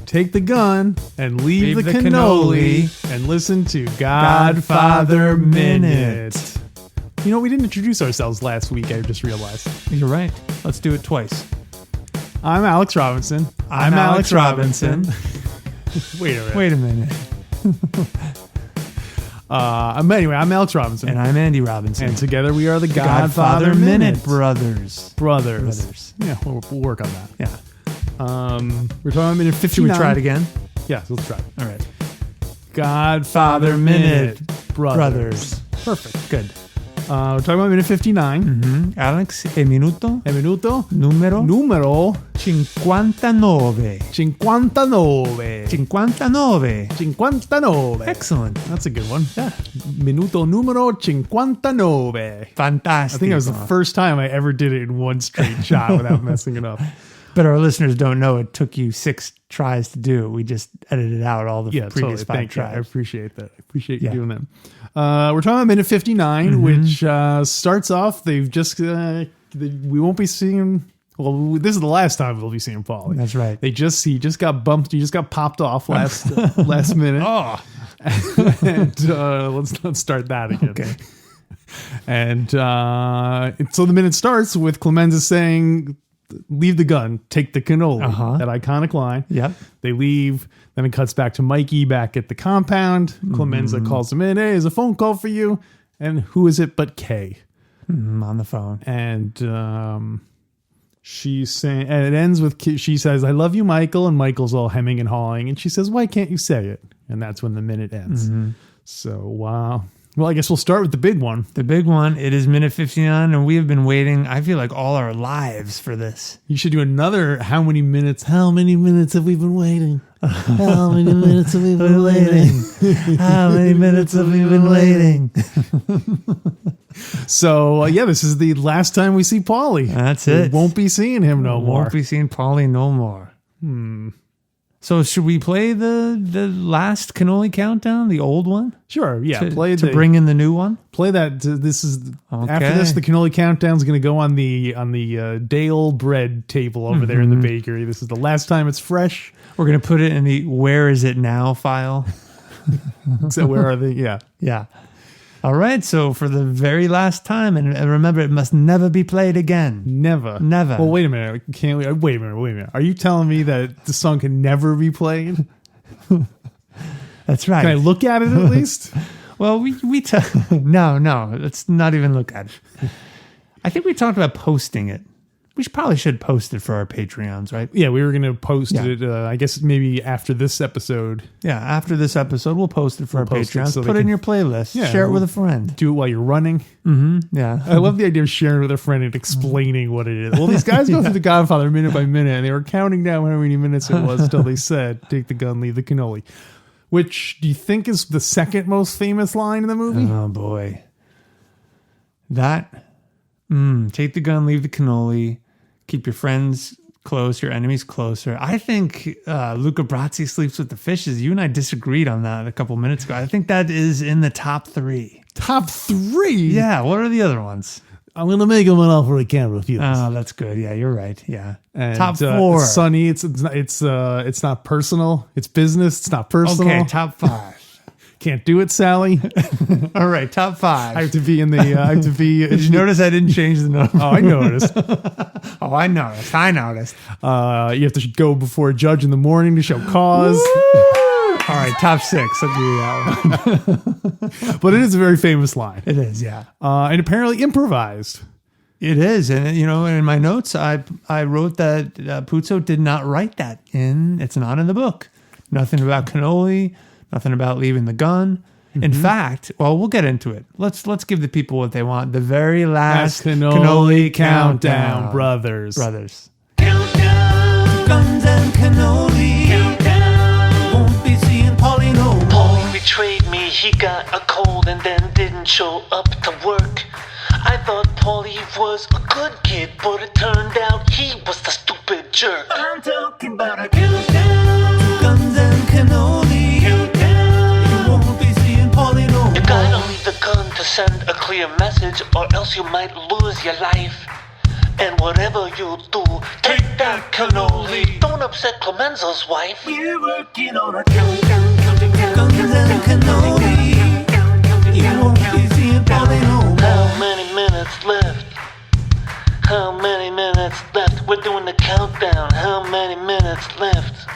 Take the gun and leave the cannoli and listen to Godfather Minute. You know, we didn't introduce ourselves last week, I just realized. You're right. Let's do it twice. I'm Alex Robinson. I'm Alex Robinson. Wait a minute. Wait a minute. Anyway, I'm Alex Robinson. And I'm Andy Robinson. And together we are the Godfather Minute Brothers. Yeah, we'll work on that. Yeah. We're talking about minute 59. Should we try it again? Yeah, so let's try it. All right. Godfather Minute Brothers. Perfect. Good. We're talking about minute 59. Mm-hmm. Alex, e minuto? E minuto? Numero 59. 59. 59. Excellent. That's a good one. Yeah. Minuto numero 59. Fantastic. I think it was the first time I ever did it in one straight shot without messing it up. But our listeners don't know it took you 6 tries to do it. We just edited out all the previous 5 tries. I appreciate that. I appreciate you doing that. We're talking about minute 59, which starts off. They've just we won't be seeing. Well, this is the last time we'll be seeing Paulie. That's right. He just got bumped. He just got popped off last minute. Oh, and let's start that again. Okay. And so the minute starts with Clemenza saying, "Leave the gun, take the cannoli." That iconic line. Yep. They leave. Then it cuts back to Mikey back at the compound. Clemenza calls him in. "Hey, there's a phone call for you." And who is it but Kay? On the phone. And she's saying, and it ends with, she says, "I love you, Michael." And Michael's all hemming and hawing. And she says, "Why can't you say it?" And that's when the minute ends. So, wow. Well, I guess we'll start with the big one. The big one. It is minute 59, and we have been waiting, I feel like, all our lives for this. You should do another how many minutes have we been waiting? How many minutes have we been waiting? How many minutes have we been waiting? So, this is the last time we see Paulie. That's it. We won't be seeing him no more. Won't be seeing Paulie no more. So should we play the last cannoli countdown, the old one? Sure, yeah. To bring in the new one? Play that. This is okay. After this, the cannoli countdown is going to go on the day-old bread table over there in the bakery. This is the last time it's fresh. We're going to put it in the "Where Is It Now" file. So where are they? Yeah. Yeah. All right, so for the very last time, and remember, it must never be played again. Never. Never. Well, wait a minute. Wait a minute. Are you telling me that the song can never be played? That's right. Can I look at it at least? Well, no, let's not even look at it. I think we talked about posting it. We probably should post it for our Patreons, right? Yeah, we were going to post it, I guess maybe after this episode. Yeah, after this episode, we'll post it for our Patreons. So put it in your playlist. Yeah, share it with a friend. Do it while you're running. Yeah. I love the idea of sharing with a friend and explaining what it is. Well, these guys go through the Godfather minute by minute, and they were counting down how many minutes it was until they said, "Take the gun, leave the cannoli." Which do you think is the second most famous line in the movie? Oh, boy. That... take the gun, leave the cannoli, keep your friends close, your enemies closer. I think Luca Brasi sleeps with the fishes. You and I disagreed on that a couple minutes ago. I think that is in the top 3. Top 3? Yeah, what are the other ones? I'm going to make him an offer I can't refuse. Oh, that's good. Yeah, you're right. Yeah. And, top 4. Sonny, it's not personal. It's business. It's not personal. Okay, top 5. Can't do it, Sally. All right, top 5. I have to be in the. Did you notice I didn't change the number? Oh, I noticed. I noticed. You have to go before a judge in the morning to show cause. All right, top 6. I'll give you that one. But it is a very famous line. It is, yeah. And apparently improvised. It is, and in my notes, I wrote that Puzo did not write that in. It's not in the book. Nothing about cannoli. Nothing about leaving the gun. In fact, well, we'll get into it. Let's give the people what they want. The very last cannoli countdown, brothers. Countdown, guns and cannoli. Countdown, won't be seeing Paulie no more. Paulie betrayed me. He got a cold and then didn't show up to work. I thought Paulie was a good kid, but it turned out he was the stupid jerk. I'm talking about a countdown. Guns and cannoli. Countdown. You won't be seeing Paulie no more. You gotta leave the gun to send a clear message, or else you might lose your life. And whatever you do, take that cannoli. Don't upset Clemenza's wife. We're working on a countdown. Guns and cannoli. You won't be seeing Paulie no more. How many minutes left? How many minutes left? We're doing the countdown. How many minutes left?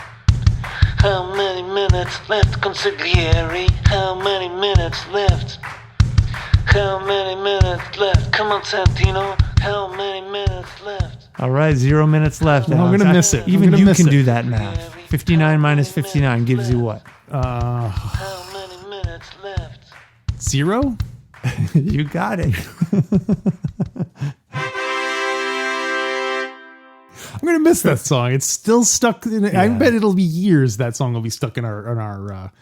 How many minutes left, consigliere? How many minutes left? How many minutes left? Come on, Santino. How many minutes left? All right, 0 minutes left. Well, I'm Alex. gonna miss it. I'm Even gonna you miss can it. do that math. 59 minus 59 gives you what? How many minutes left? 0? You got it. I'm gonna miss that song. It's still stuck. I bet it'll be years that song will be stuck in our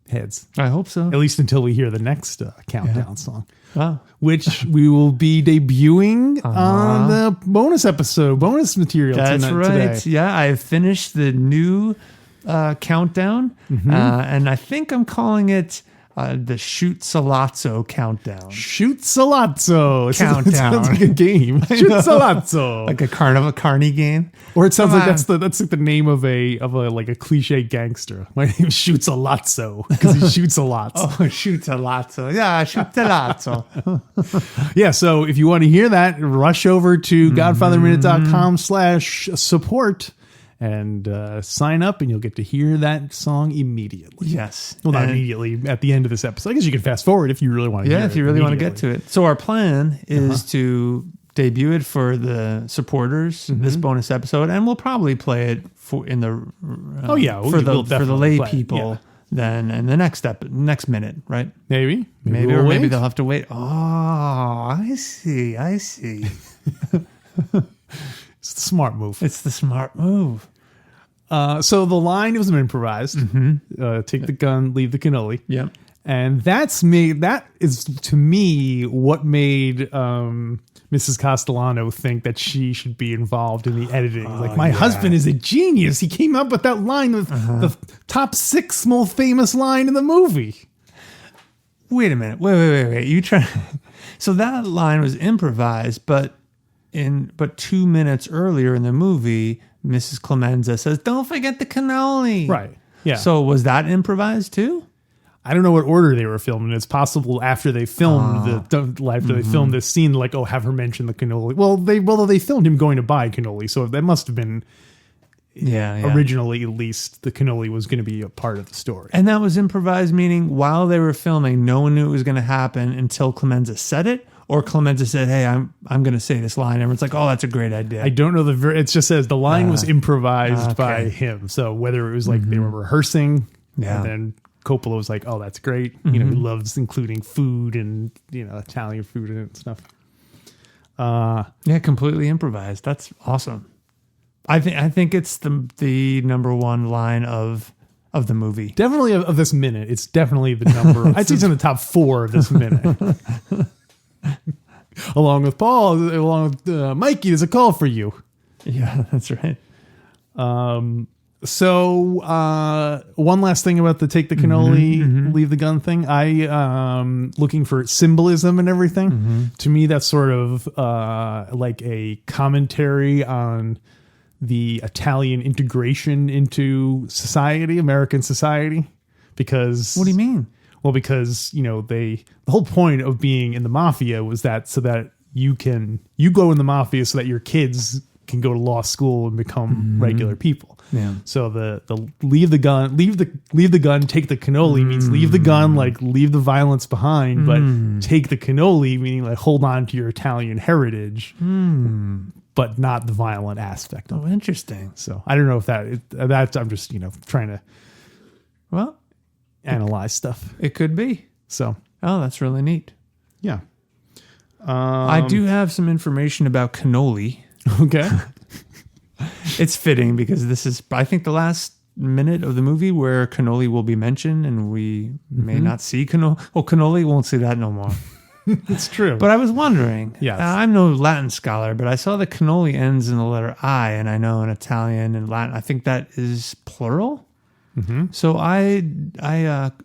heads. I hope so. At least until we hear the next countdown song, Wow. which we will be debuting on the bonus material. That's right. Today. Yeah, I have finished the new countdown, and I think I'm calling it the Shoot Salazzo countdown. Shoot Salazzo. It Countdown. sounds like a game. Shoot Salazzo. Like a carny game. Or it sounds Come like on. that's like the name of a like a cliche gangster. My name shoots a lotso because he shoots a lot. Oh, Shoot Salazzo. Yeah, Shoot Salazzo. Yeah, so if you want to hear that, rush over to godfatherminute.com/support and sign up, and you'll get to hear that song immediately. Yes. Well, not And- immediately at the end of this episode. I guess you can fast forward if you really want to hear it. Yeah, if you really want to get immediately. to it. So our plan is to debut it for the supporters, this bonus episode, and we'll probably play it for in the Oh, yeah, for we'll the definitely lay play it, people. yeah. Then in the next minute, right? Maybe Maybe we'll or maybe wait. they'll have to wait. Oh, I see. It's the smart move. It's the smart move. So the line was improvised. Take the gun, leave the cannoli. Yep. And that is to me what made Mrs. Castellano think that she should be involved in the editing. Like, my husband is a genius. He came up with that line with the top 6 most famous line in the movie. Wait a minute. Wait. You try. So that line was improvised, but 2 minutes earlier in the movie, Mrs. Clemenza says, "Don't forget the cannoli." Right. Yeah. So was that improvised too? I don't know what order they were filming. It's possible after they filmed they filmed this scene, like, oh, have her mention the cannoli. Well, they filmed him going to buy cannoli, so that must have been originally, at least, the cannoli was going to be a part of the story. And that was improvised, meaning while they were filming, no one knew it was going to happen until Clemenza said it, or Clemenza said, "Hey, I'm going to say this line." Everyone's like, "Oh, that's a great idea." I don't know it just says the line was improvised by him. So whether it was like they were rehearsing, and then Coppola was like, "Oh, that's great." You know, he loves including food and Italian food and stuff. Yeah, completely improvised. That's awesome. I think it's the number one line of the movie. Definitely of this minute. It's definitely the number. I'd say it's in the top 4 of this minute. Along with Paul, along with Mikey, there's a call for you. Yeah, that's right. So one last thing about the take the cannoli, leave the gun thing. I looking for symbolism and everything. To me, that's sort of like a commentary on the Italian integration into society, American society. Because What do you mean? Well, because the whole point of being in the mafia was that so that you go in the mafia so that your kids can go to law school and become regular people. Yeah. So the leave the gun, take the cannoli means leave the gun, like leave the violence behind, but take the cannoli meaning like hold on to your Italian heritage, but not the violent aspect of it. Oh, interesting. So I don't know if that's I'm just trying to Well, analyze stuff. it could be. So Oh, that's really neat. yeah. I do have some information about cannoli. Okay. It's fitting because this is, I think, the last minute of the movie where cannoli will be mentioned, and we may not see cannoli. Oh, cannoli won't see that no more. It's true. But I was wondering. Yes. I'm no Latin scholar, but I saw the cannoli ends in the letter I, and I know in Italian and Latin, I think that is plural. Mm-hmm. So I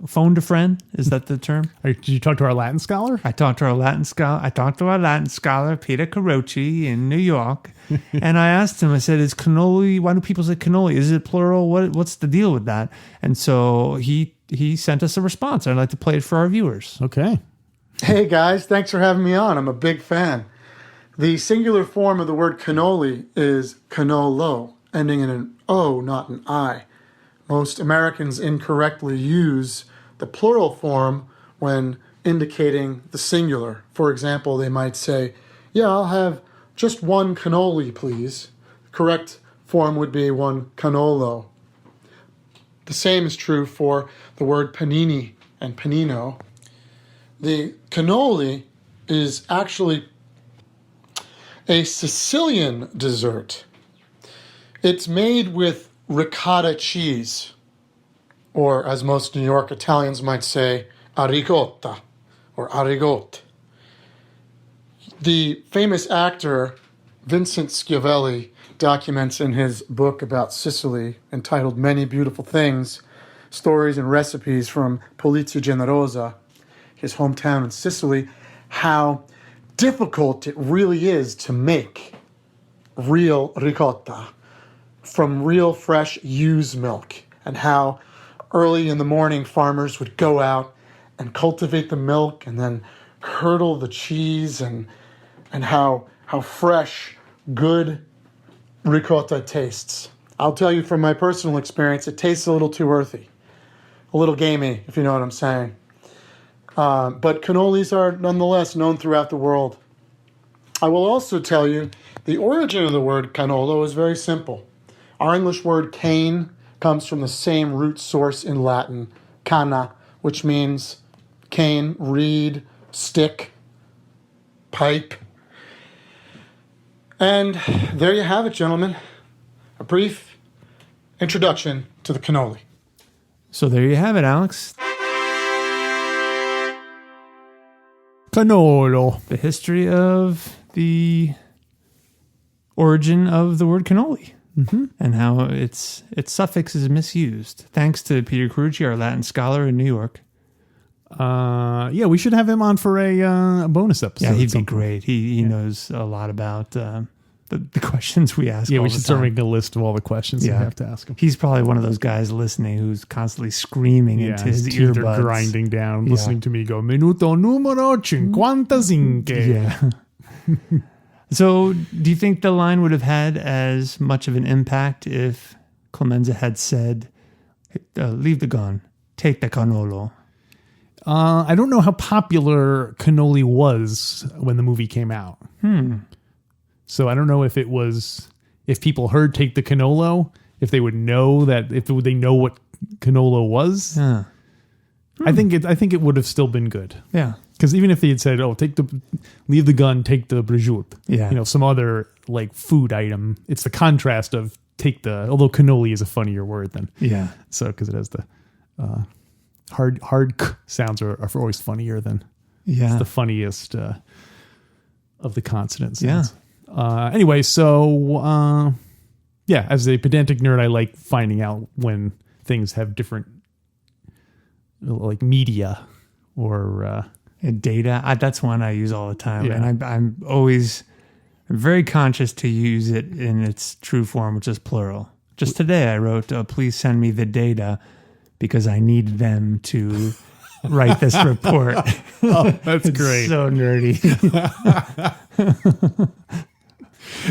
phoned a friend. Is that the term? Did you talk to our Latin scholar? I talked to our Latin scholar, Peter Caroci in New York, and I asked him. I said, "Is cannoli? Why do people say cannoli? Is it plural? What's the deal with that?" And so he sent us a response. I'd like to play it for our viewers. Okay. Hey guys, thanks for having me on. I'm a big fan. The singular form of the word cannoli is cannolo, ending in an O, not an I. Most Americans incorrectly use the plural form when indicating the singular. For example, they might say, "Yeah, I'll have just one cannoli, please." The correct form would be one cannolo. The same is true for the word panini and panino. The cannoli is actually a Sicilian dessert. It's made with ricotta cheese, or as most New York Italians might say, aricotta or arigote. The famous actor Vincent Schiavelli documents in his book about Sicily, entitled Many Beautiful Things, Stories and Recipes from Polizia Generosa, his hometown in Sicily, how difficult it really is to make real ricotta from real fresh ewe's milk, and how early in the morning farmers would go out and cultivate the milk and then curdle the cheese, and how fresh, good ricotta tastes. I'll tell you from my personal experience, it tastes a little too earthy, a little gamey, if you know what I'm saying. But cannolis are nonetheless known throughout the world. I will also tell you the origin of the word cannolo is very simple. Our English word cane comes from the same root source in Latin, canna, which means cane, reed, stick, pipe. And there you have it, gentlemen. A brief introduction to the cannoli. So there you have it, Alex. Cannolo. The history of the origin of the word cannoli. Mm-hmm. And how its suffix is misused. Thanks to Peter Carucci, our Latin scholar in New York. Yeah, we should have him on for a bonus episode. Yeah, he'd be great. He knows a lot about the questions we ask. Yeah, all we the should start time. making a list of all the questions we have to ask him. He's probably one of those guys listening who's constantly screaming into his teeth earbuds. are grinding down, listening to me go, Minuto numero 55. Yeah. So, do you think the line would have had as much of an impact if Clemenza had said, leave the gun, take the cannolo? I don't know how popular cannoli was when the movie came out. So I don't know if people heard take the cannolo, if they would know that, if they know what cannolo was. Yeah. I think it would have still been good. Yeah. Because even if they had said, leave the gun, take the prosciutto, some other like food item, it's the contrast of although cannoli is a funnier word than. Yeah. So, because it has the hard k sounds are always funnier than. Yeah. It's the funniest of the consonant sounds. Yeah. Anyway, so, as a pedantic nerd, I like finding out when things have different, like media or... And data, that's one I use all the time. Yeah. And I'm always very conscious to use it in its true form, which is plural. Just today I wrote, please send me the data because I need them to write this report. Oh, that's great. So nerdy.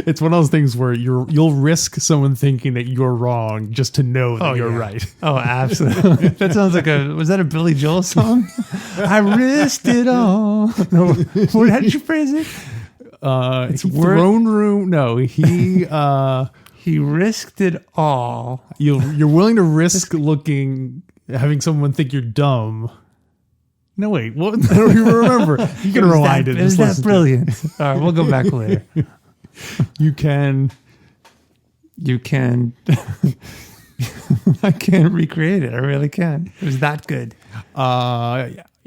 It's one of those things where you'll risk someone thinking that you're wrong just to know that you're right. Oh, absolutely. That sounds like was that a Billy Joel song? I risked it all. No, how did you phrase it? It's throne room. No, he risked it all. You're willing to risk having someone think you're dumb. No, wait. What? I don't even remember. You can rewind it. Is that brilliant? All right, we'll go back later. You can. I can't recreate it. I really can. It was that good.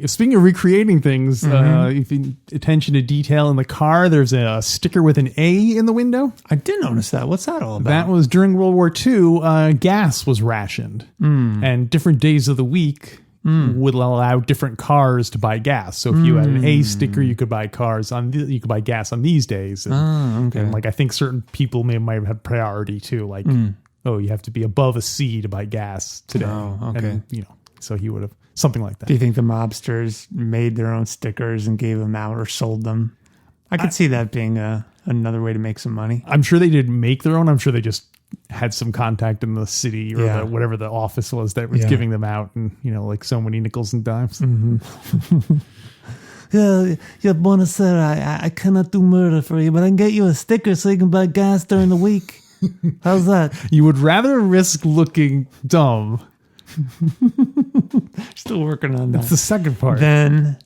Speaking of recreating things, if you attention to detail in the car, there's a sticker with an A in the window. I did notice that. What's that all about? That was during World War II. Gas was rationed, and different days of the week would allow different cars to buy gas. So if you had an A sticker, you could buy gas on these days. And, and like I think certain people might have had priority too. Like, you have to be above a C to buy gas today. Oh, okay. And, so he would have something like that. Do you think the mobsters made their own stickers and gave them out or sold them? I could see that being another way to make some money. I'm sure they didn't make their own. I'm sure they just had some contact in the city or whatever the office was that was giving them out, and like so many nickels and dimes. Yeah, bonus sir, I cannot do murder for you, but I can get you a sticker so you can buy gas during the week. How's that? You would rather risk looking dumb. Still working on that. That's the second part. Then,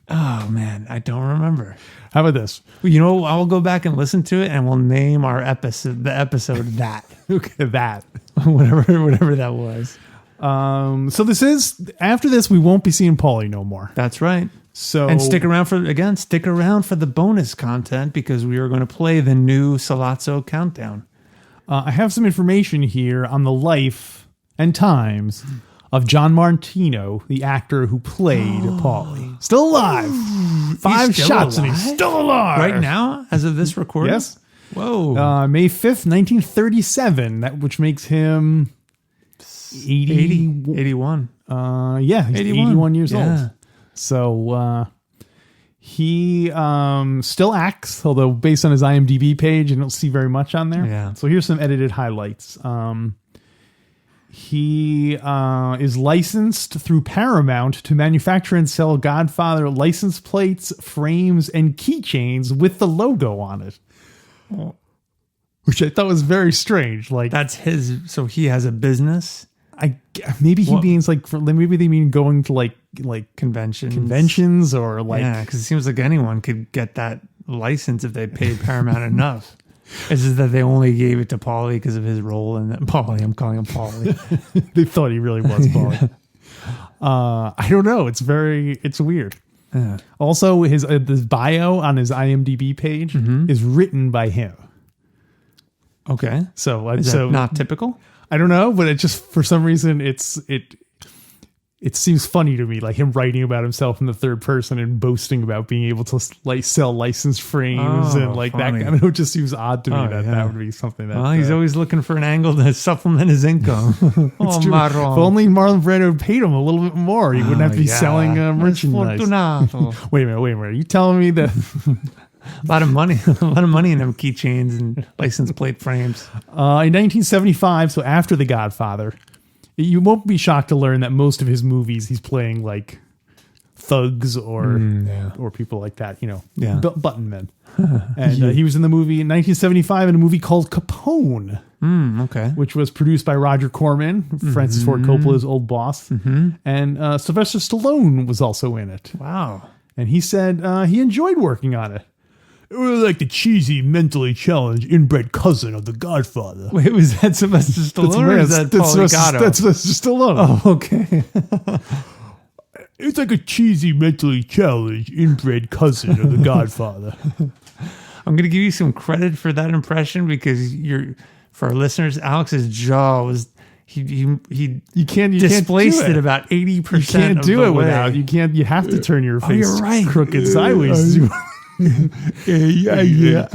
oh man, I don't remember. How about this? Well, I'll go back and listen to it, and we'll name our episode that. Okay, that whatever that was. So this is after this, we won't be seeing Paulie no more. That's right. So and stick around for the bonus content, because we are going to play the new Salazzo countdown. I have some information here on the life and times of John Martino, the actor who played Paulie. Still alive. 5 still shots alive? and he's still alive. Right now, as of this recording? Yes. Whoa. May 5th, 1937, which makes him 81. He's 81 years old. So he still acts, although based on his IMDb page, you don't see very much on there. Yeah. So here's some edited highlights. He is licensed through Paramount to manufacture and sell Godfather license plates, frames, and keychains with the logo on it. Which I thought was very strange. Like, that's his. So he has a business. Maybe means maybe they mean going to like conventions or like, because it seems like anyone could get that license if they paid Paramount enough. It's just that they only gave it to Paulie because of his role in that. Paulie, I'm calling him Paulie. They thought he really was Paulie. I don't know. It's weird. Yeah. Also, his bio on his IMDb page is written by him. Okay. So is that not typical? I don't know, but it just, for some reason, it seems funny to me, like him writing about himself in the third person and boasting about being able to sell licensed frames and like funny. that. I mean, it just seems odd to me that would be something that. Well, he's always looking for an angle to supplement his income. It's true. If only Marlon Brando paid him a little bit more, he wouldn't have to be selling merchandise. Wait a minute. Are you telling me that? A lot of money in them keychains and license plate frames. In 1975, so after The Godfather, you won't be shocked to learn that most of his movies he's playing like thugs or people like that, button men. And he was in the movie in 1975 in a movie called Capone, which was produced by Roger Corman, Francis Ford Coppola's old boss, and Sylvester Stallone was also in it. Wow! And he said he enjoyed working on it. It was like the cheesy, mentally challenged, inbred cousin of The Godfather. Wait, was that Sylvester Stallone or is that Paulie Gatto? That's Sylvester Stallone. Oh, okay. It's like a cheesy, mentally challenged, inbred cousin of The Godfather. I'm going to give you some credit for that impression because for our listeners, Alex's jaw was... He displaced it about 80%. You can't do it without. You can't. You have to turn your face crooked sideways. Yeah.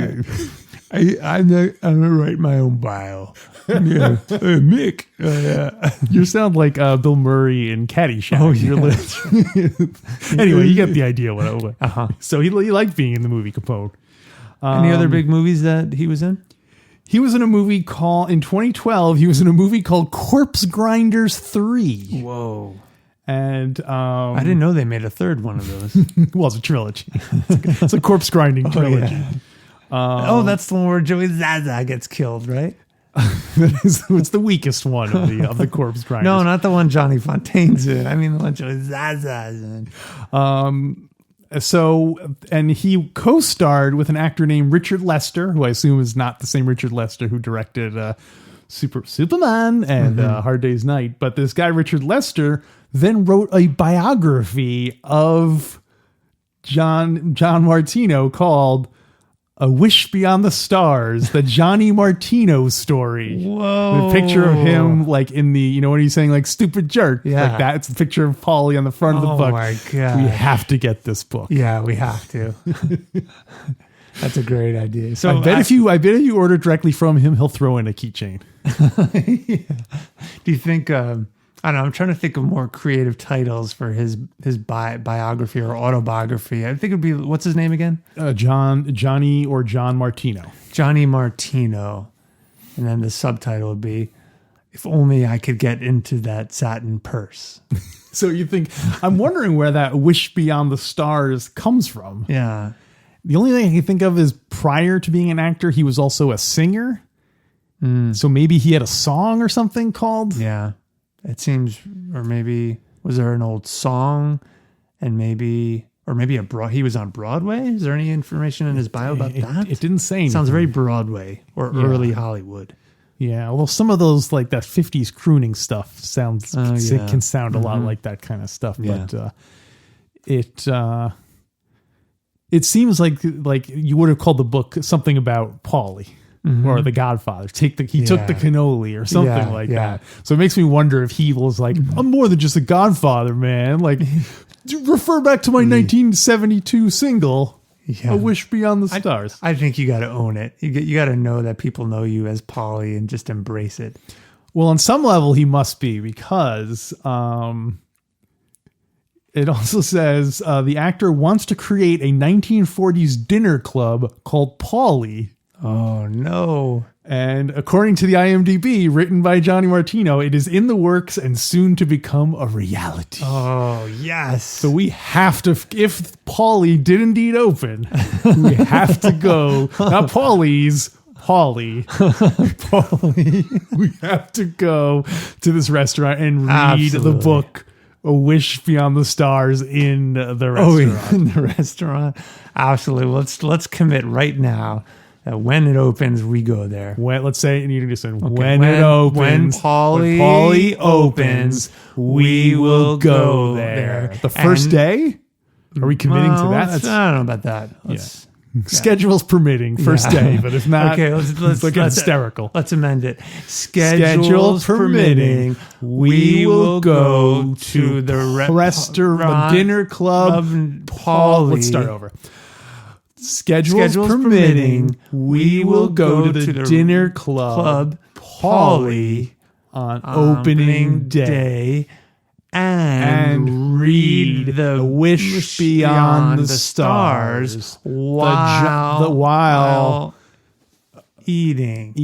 I'm gonna write my own bio. Yeah, Mick. You sound like Bill Murray in Caddyshack. Oh, yeah. Anyway, you get the idea. So he liked being in the movie Capone. Any other big movies that he was in? He was in a movie in 2012, he was in a movie called Corpse Grinders 3. Whoa. And I didn't know they made a third one of those. Well, it's a trilogy. It's a corpse grinding trilogy. Yeah. That's the one where Joey Zaza gets killed, right? It's the weakest one of the corpse grinders. No, not the one Johnny Fontaine's in. I mean the one Joey Zaza's in. And he co-starred with an actor named Richard Lester, who I assume is not the same Richard Lester who directed Superman and Hard Day's Night. But this guy, Richard Lester, then wrote a biography of John Martino called A Wish Beyond the Stars, the Johnny Martino story. Whoa. The picture of him like in the, you know, when he's saying like stupid jerk. Yeah. Like that. It's a picture of Paulie on the front of the book. Oh my God. We have to get this book. Yeah, we have to. That's a great idea. So I bet if you order directly from him, he'll throw in a keychain. do you think, I don't know, I'm trying to think of more creative titles for his biography or autobiography. I think it'd be, what's his name again? Johnny Martino. Johnny Martino. And then the subtitle would be, If Only I Could Get Into That Satin Purse. So you think, I'm wondering where that wish beyond the stars comes from. Yeah. The only thing I can think of is prior to being an actor, he was also a singer. So maybe he had a song or something called. Yeah. It seems, or maybe, was there an old song and maybe he was on Broadway? Is there any information in his bio about that? It didn't say anything. Sounds very Broadway or early Hollywood. Yeah, although some of those like that 50s crooning stuff can sound a lot like that kind of stuff. Yeah. But it seems like you would have called the book something about Paulie or the Godfather. He took the cannoli or something like that. So it makes me wonder if he was like, I'm more than just a Godfather, man. Like, refer back to my 1972 single. Yeah. A Wish Beyond the Stars. I think you got to own it. You got to know that people know you as Paulie and just embrace it. Well, on some level, he must be because it also says the actor wants to create a 1940s dinner club called Paulie. Oh, no. And according to the IMDb, written by Johnny Martino, it is in the works and soon to become a reality. Oh, yes. So we have to, if Paulie did indeed open, we have to go, not Paulie's, Paulie. Paulie. We have to go to this restaurant and read the book, A Wish Beyond the Stars in the restaurant. In the restaurant. Absolutely. Let's commit right now. When it opens, we go there. Let's say, and you can just say, Okay. when Paulie opens, we will go there. The first day? Are we committing to that? I don't know about that. Schedules permitting, first day, but if not, okay, let's look hysterical. Let's amend it. Schedules permitting, we will go to the restaurant, dinner club, Paulie. Let's start over. Schedules permitting, we will go to the dinner club Paulie on opening day and read The Wish Beyond the Stars while eating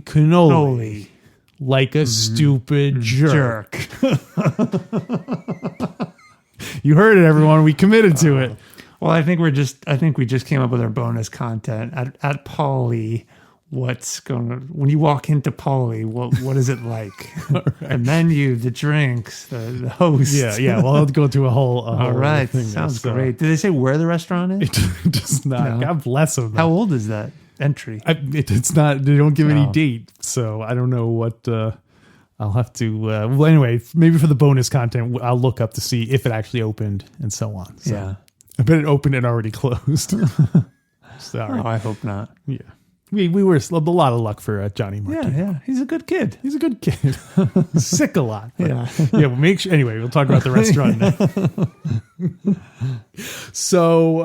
cannoli like a stupid jerk. You heard it, everyone. We committed to it. Well, I think we just came up with our bonus content at Paulie. When you walk into Paulie, what is it like? Right. The menu, the drinks, the host. Yeah. Well, I'll go to a whole. All right, thing sounds great. Did they say where the restaurant is? It does not. No. God bless them. How old is that entry? It's not. They don't give any date, so I don't know what. I'll have to. Well, anyway, maybe for the bonus content, I'll look up to see if it actually opened and so on. So. Yeah. I bet it opened and already closed. Sorry. Oh, I hope not. Yeah. We were a lot of luck for Johnny Martino. Yeah. He's a good kid. He's sick a lot. Yeah. Yeah. We'll anyway, we'll talk about the restaurant now. So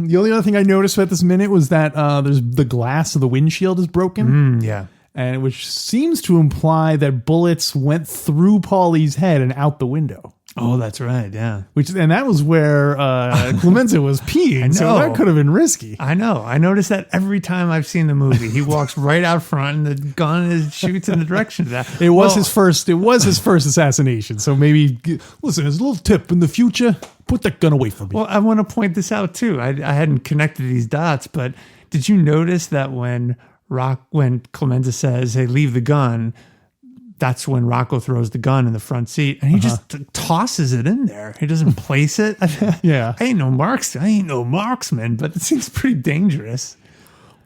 the only other thing I noticed about this minute was that there's the glass of the windshield is broken. Yeah. And which seems to imply that bullets went through Paulie's head and out the window. Oh, that's right. Yeah. And that was where Clemenza was peeing. So that could have been risky. I know. I notice that every time I've seen the movie. He walks right out front and the gun shoots in the direction of that. It was his first assassination. So maybe, listen, as a little tip in the future, put that gun away from me. Well, I want to point this out too. I hadn't connected these dots, but did you notice that when Clemenza says, "Hey, leave the gun," that's when Rocco throws the gun in the front seat and he just tosses it in there. He doesn't place it. Yeah. I ain't no marksman, but it seems pretty dangerous.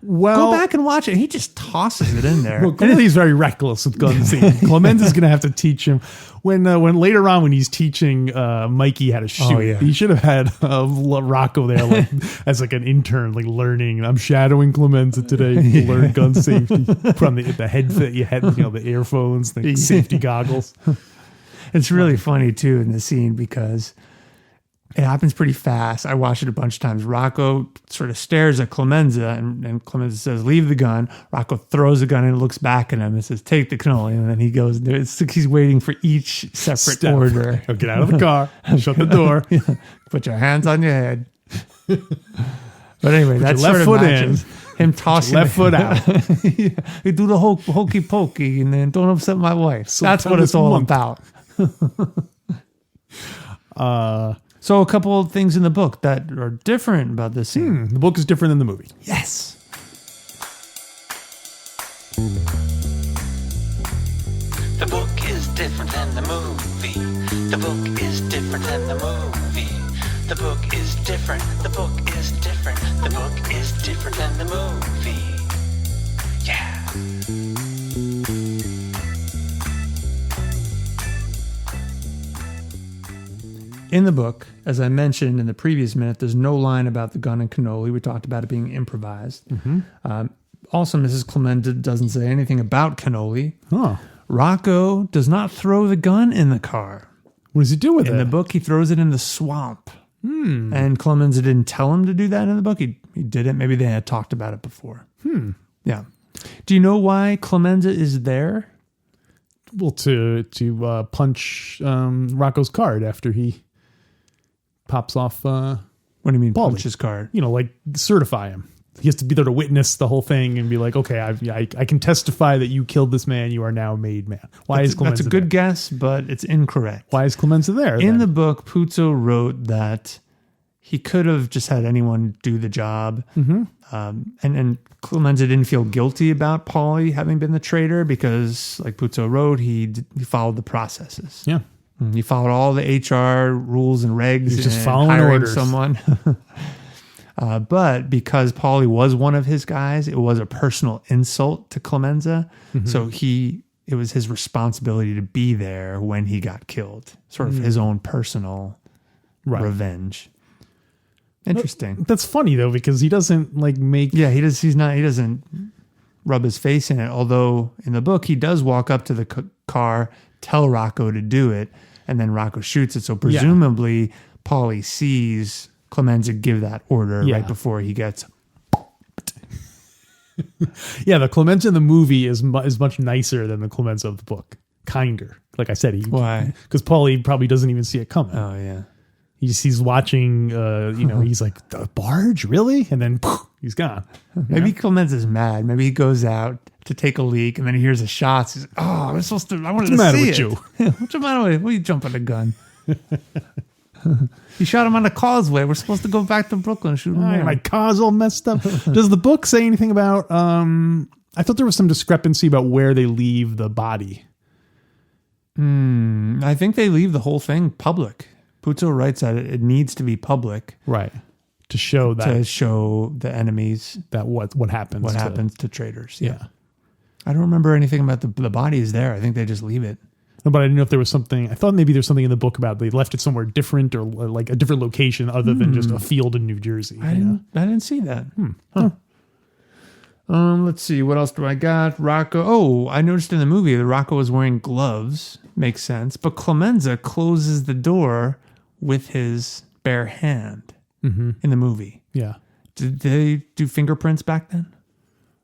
Well, Go back and watch it. He just tosses it in there. Well, clearly he's very reckless with gun safety. Clemenza's going to have to teach him when later on when he's teaching Mikey how to shoot. yeah. He should have had Rocco there like as like an intern, like learning. I'm shadowing Clemenza today to learn gun safety from the headset you had, the earphones, the safety goggles. It's really funny too in the scene because it happens pretty fast. I watched it a bunch of times. Rocco sort of stares at Clemenza and Clemenza says, leave the gun. Rocco throws the gun and looks back at him and says, take the cannoli. And then he goes, it's like he's waiting for each separate order. He'll get out of the car, shut the door. Put your hands on your head. But anyway, that's left sort of foot matches him tossing left foot out. You do the hokey pokey and then don't upset my wife. That's what it's all about. So a couple of things in the book that are different about this scene. The book is different than the movie. Yes. The book is different than the movie. The book is different than the movie. The book is different. The book is different. The book is different than the movie. Yeah. In the book, as I mentioned in the previous minute, there's no line about the gun and cannoli. We talked about it being improvised. Also, Mrs. Clemenza doesn't say anything about cannoli. Oh. Rocco does not throw the gun in the car. What does he do with it? In the book, he throws it in the swamp. And Clemenza didn't tell him to do that in the book. He did it. Maybe they had talked about it before. Yeah. Do you know why Clemenza is there? Well, to punch Rocco's card after he pops off. What do you mean, Paulie. punch his card? Like certify him. He has to be there to witness the whole thing and be like, okay, I can testify that you killed this man. You are now made man. Why is Clemenza That's a good there? guess, but it's incorrect. Why is Clemenza there? In then? the book, Puzo wrote that he could have just had anyone do the job. And Clemenza didn't feel guilty about Paulie having been the traitor because, like Puzo wrote, he followed the processes. Yeah. He followed all the HR rules and regs. He's just and following hiring orders. someone. But because Paulie was one of his guys, it was a personal insult to Clemenza. So it was his responsibility to be there when he got killed. Sort of his own personal revenge. Interesting. That's funny though, because he doesn't make. Yeah, he doesn't rub his face in it. Although in the book, he does walk up to the car, tell Rocco to do it, and then Rocco shoots it. So presumably, Paulie sees Clemenza give that order right before he gets. Yeah, the Clemenza in the movie is much nicer than the Clemenza of the book. Kinder. Like I said, Why? Because Paulie probably doesn't even see it coming. Oh yeah. He's watching, he's like, the barge, really? And then he's gone. Maybe Clemenza's mad. Maybe he goes out to take a leak and then he hears the shots. He's like, oh, I'm supposed to, I wanted to see What's it. the matter with you? What's the matter with you? What are you jumping the gun? You shot him on the causeway. We're supposed to go back to Brooklyn and shoot him there. My car's all messed up. Does the book say anything about, I thought there was some discrepancy about where they leave the body. I think they leave the whole thing public. Puzo writes that it needs to be public. Right. To show that. To show the enemies that what happens. What happens to traitors. Yeah. I don't remember anything about the body is there. I think they just leave it. No, but I didn't know if there was something. I thought maybe there's something in the book about they left it somewhere different or like a different location other than just a field in New Jersey. I didn't see that. Huh. Let's see. What else do I got? Rocco. Oh, I noticed in the movie that Rocco was wearing gloves. Makes sense. But Clemenza closes the door with his bare hand in the movie. Yeah. Did they do fingerprints back then?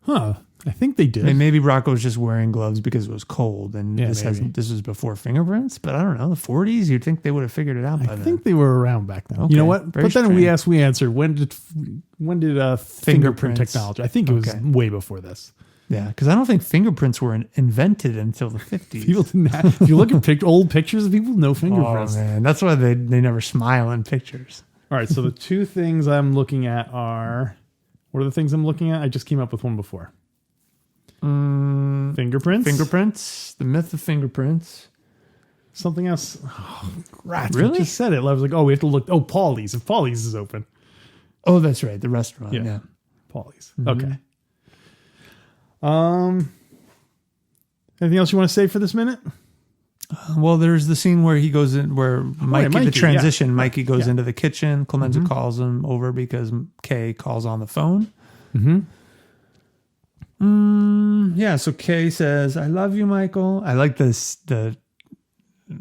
Huh. I think they did. And maybe Rocco was just wearing gloves because it was cold, and Yeah, this was before fingerprints. But I don't know, the 40s. You'd think they would have figured it out by I then. think they were around back then. Okay, You know what? very But then strange. we answered. When did fingerprint Fingerprints. technology? I think it was Okay. way before this. Yeah, because I don't think fingerprints were invented until the 50s. People didn't have, if you look at old pictures of people, no Oh fingerprints. man, that's why they never smile in pictures. All right, so the two things I'm looking at are, what are the things I'm looking at? I just came up with one before. Fingerprints? Fingerprints, the myth of fingerprints. Something else. Oh, rats. Really? We just said it. I was like, oh, we have to look. Oh, Paulie's. If Paulie's is open. Oh, that's right, the restaurant. Yeah. Yeah. Paulie's. Okay. Anything else you want to say for this minute? Well, there's the scene where he goes in, where Mikey, the transition, yeah. Mikey goes Yeah. into the kitchen. Clemenza calls him over because Kay calls on the phone. Yeah, so Kay says, I love you, Michael. I like the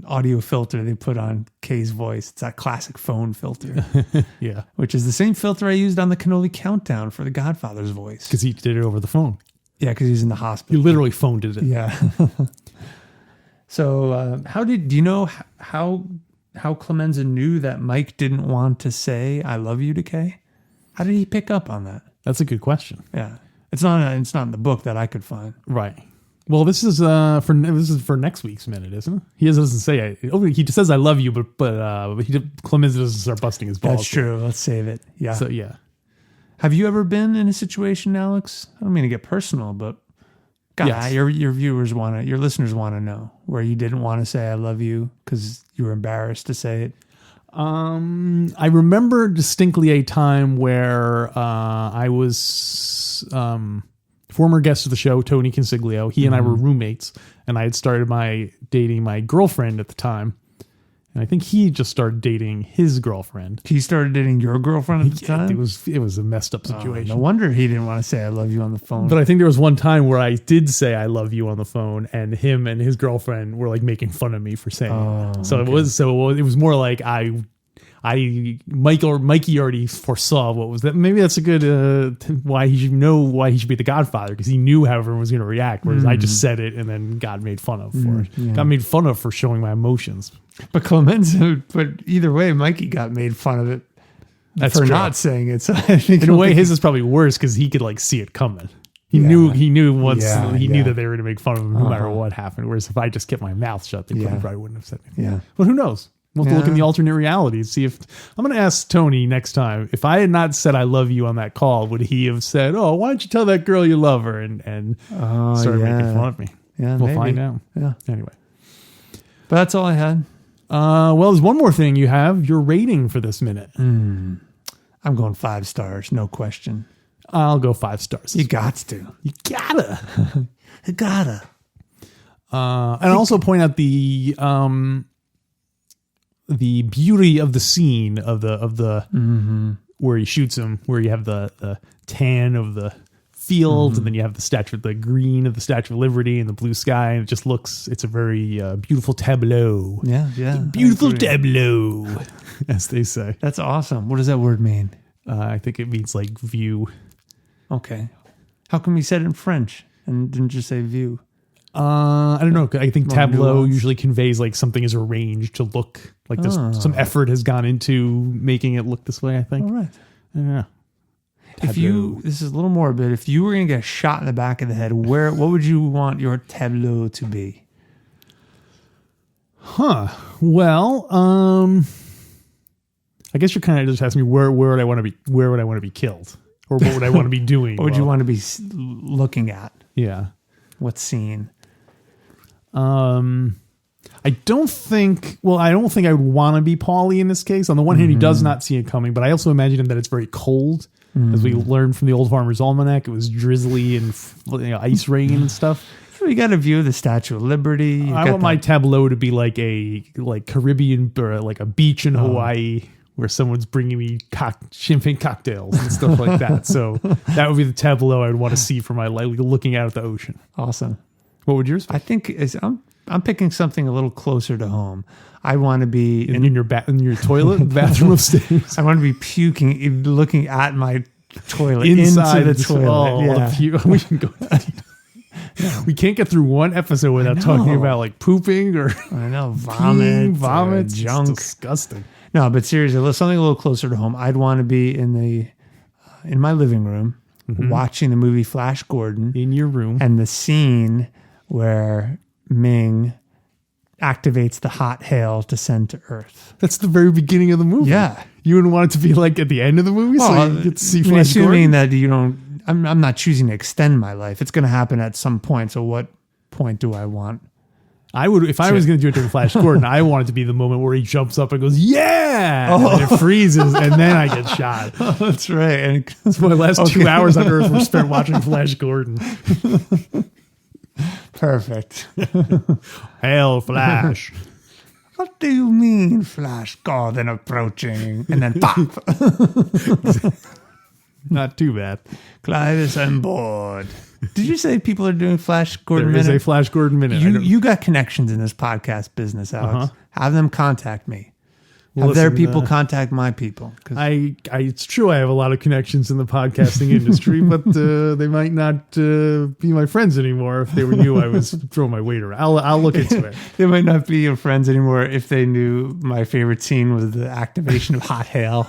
audio filter they put on Kay's voice. It's that classic phone filter, Yeah. which is the same filter I used on the cannoli countdown for the Godfather's voice. Because he did it over the phone. Yeah, because he's in the You hospital. literally phoned it in. Yeah. So do you know how Clemenza knew that Mike didn't want to say I love you to Kay? How did he pick up on that? That's a good question. Yeah. It's not in the book that I could find. Right. Well, this is for next week's minute, isn't it? He doesn't say he just says I love you, but Clemenza doesn't start busting his balls. That's true. Let's save it. Yeah. So yeah. Have you ever been in a situation, Alex? I don't mean to get personal, but God, Yes. your listeners want to know where you didn't want to say I love you because you were embarrassed to say it. I remember distinctly a time where I was former guest of the show, Tony Consiglio. He and I were roommates, and I had started dating my girlfriend at the time. And I think he just started dating his girlfriend. He started dating your girlfriend at the time? It was a messed up situation. No wonder he didn't want to say I love you on the phone. But I think there was one time where I did say I love you on the phone, and him and his girlfriend were like making fun of me for saying it. So it was more like Mikey already foresaw what was that. Maybe that's a good why he should be the Godfather, because he knew how everyone was going to react. Whereas I just said it and then got made fun of for it. Yeah. Got made fun of for showing my emotions. But Clemenza, but either way, Mikey got made fun of it That's for true. not saying it. So I think In a way, his is probably worse because he could like see it coming. He knew once he knew that they were going to make fun of him no matter what happened. Whereas if I just kept my mouth shut, they probably wouldn't have said anything. Yeah. But who knows? We'll have to look in the alternate reality and see if I'm going to ask Tony next time, if I had not said I love you on that call, would he have said, "Oh, why don't you tell that girl you love her?" and started making fun of me? Yeah, we'll maybe. find out. Yeah. Anyway. But that's all I had. Well, there's one more thing you have. Your rating for this minute. I'm going 5 stars, no question. I'll go 5 stars. You got to. You gotta. I gotta. And also point out the beauty of the scene of the where he shoots him, where you have the tan of the field, and then you have the green of the Statue of Liberty and the blue sky, and it's a very beautiful tableau. Yeah. Beautiful tableau, as they say. That's awesome. What does that word mean? I think it means like view. Okay. How come you said it in French and didn't just say view? I don't know. I think More tableau nuance. usually conveys like something is arranged to look like this. Some effort has gone into making it look this way, I think. All right. Yeah. This is a little morbid. If you were going to get shot in the back of the head, what would you want your tableau to be? Well, I guess you're kind of just asking me where would I want to be killed, or what would I want to be doing? What would you want to be looking at? Yeah. What scene? I don't think I would want to be Paulie in this case. On the one hand, he does not see it coming, but I also imagine that it's very cold. As we learned from the Old Farmer's Almanac, it was drizzly and ice rain and stuff. So you got a view of the Statue of Liberty. I want my tableau to be like a Caribbean or like a beach in Hawaii where someone's bringing me champagne cocktails and stuff like that. So that would be the tableau I would want to see for my life, looking out at the ocean. Awesome. What would yours be? I think I'm picking something a little closer to home. I want to be in your toilet, bathroom upstairs. I want to be puking, looking at my toilet Inside into the toilet. We can go. We can't get through one episode without talking about like pooping or I know vomit, junk, it's disgusting. No, but seriously, something a little closer to home. I'd want to be in my living room watching the movie Flash Gordon in your room, and the scene where Ming activates the hot hail to send to Earth. That's the very beginning of the movie. Yeah, you wouldn't want it to be like at the end of the movie, so you get to see Flash assuming Gordon? that you don't. I'm not choosing to extend my life. It's going to happen at some point. So what point do I want I would, if I was going to do it during Flash Gordon, I want it to be the moment where he jumps up and goes, yeah! And it freezes, and then I get shot. Oh, that's right. And So my last 2 hours on Earth were spent watching Flash Gordon. perfect. Hail, Flash. What do you mean, Flash Gordon approaching? And then pop. Not too bad. Clive is on board. Did you say people are doing Flash Gordon There is Minute? a Flash Gordon minute. You got connections in this podcast business, Alex. Have them contact me. Have their Listen, people contact my people. 'Cause it's true I have a lot of connections in the podcasting industry, but they might not be my friends anymore if they knew I was throwing my weight around. I'll look into it. they might not be your friends anymore if they knew my favorite scene was the activation of hot hail.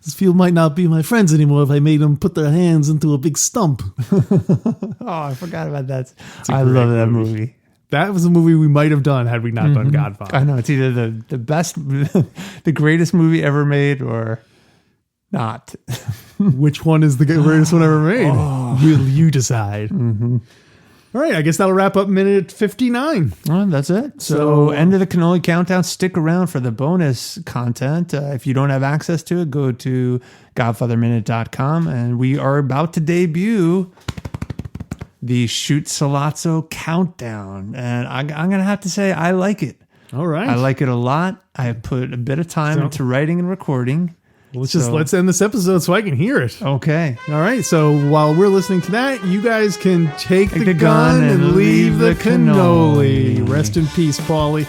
These people might not be my friends anymore if I made them put their hands into a big stump. Oh, I forgot about that. I great love that movie. That was a movie we might have done had we not done Godfather. I know it's either the best, the greatest movie ever made, or not. Which one is the greatest one ever made? You decide. All right, I guess that'll wrap up minute 59. Well, that's it. So, end of the cannoli countdown. Stick around for the bonus content. If you don't have access to it, go to godfatherminute.com, and we are about to debut the Shoot Salazzo countdown. And I'm going to have to say, I like it. All right. I like it a lot. I have put a bit of time into writing and recording. Let's end this episode so I can hear it. Okay. All right. So while we're listening to that, you guys can take the gun and leave the cannoli. Rest in peace, Paulie.